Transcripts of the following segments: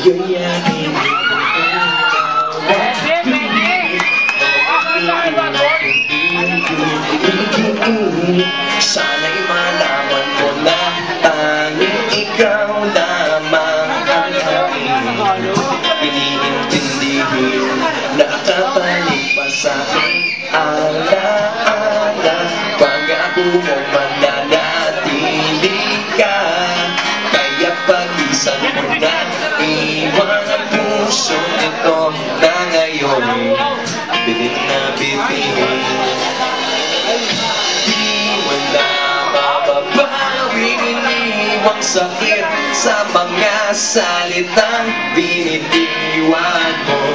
yayain sana'y malaman mo na tanging ikaw lamang ang aking iniintindihin. Nakakalipas sa aking alaala pag ako mo mananatili ka. Kaya pag-isang mo na iwan ang puso nito na ngayon bitin na bitin. Di mo na mababawing iniwang sakit sa mga salitang binitiwan mo.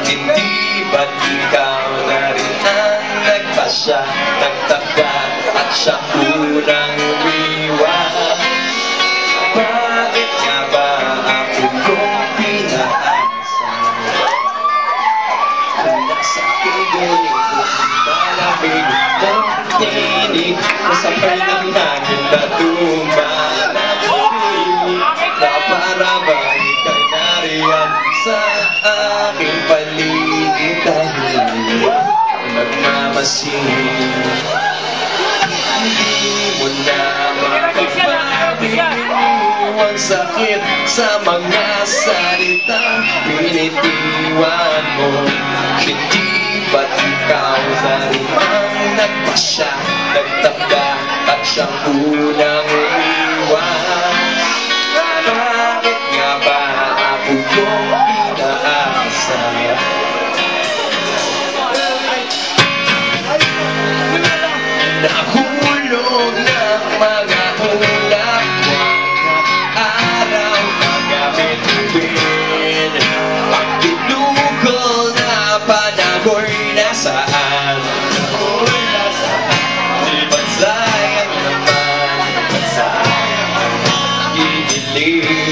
Hindi ba't ikaw na rin ang nagpasya, nagtaka at siyang unang umiwas? Bakit nga ba ako kong pinaasa? Nasa aking gulit malamig ng tinig, masapay ng hangin na tumalabig, na para ba ika'y nariyan sa aking paligid dahil nagmamasid. Hindi mo na mapapabiniwang sakit sa mga salitang binitiwan mo. Hindi ba't ikaw na rin ang nagpasya, nagtaka at siyang unang umiwas? Bakit nga ba ako kong pinaasa? Nahulog ng mga ulap, araw mga bituin, ang pinugol na panahoy nasaan? Di ba't sayang naman, ginilig mo?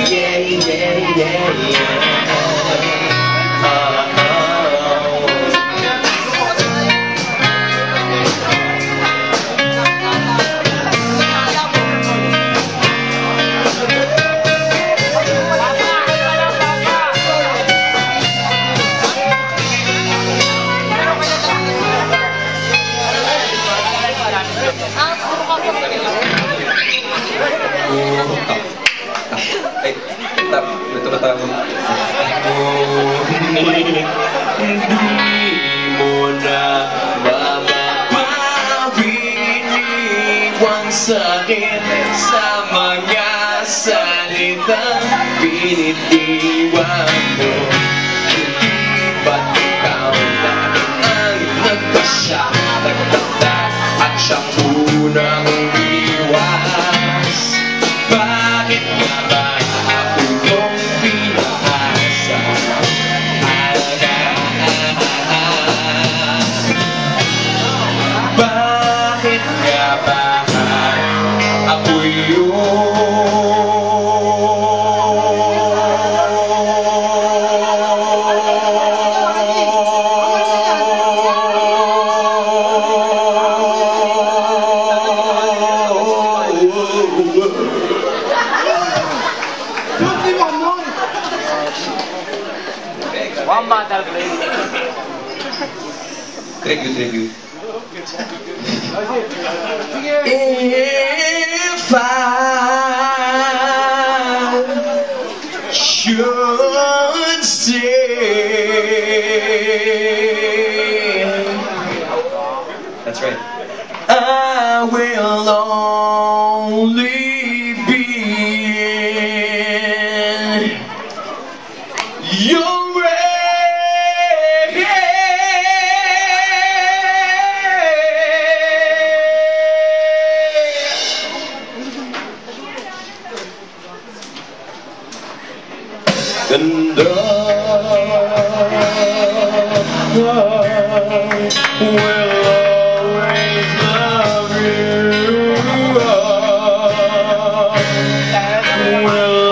Yeah, yeah, yeah, yeah. Hindi mo na mapapabiniwang sakit sa mga salitang binitiwan mo. Hindi ba't ikaw na ang nagpasya, nagtaka at siyang unang umiwas? Bakit nga ba ako yung pinaasa? Bakit nga ba ako Tribute. If I should stay, that's right, I will only be in your and I will always love you. I will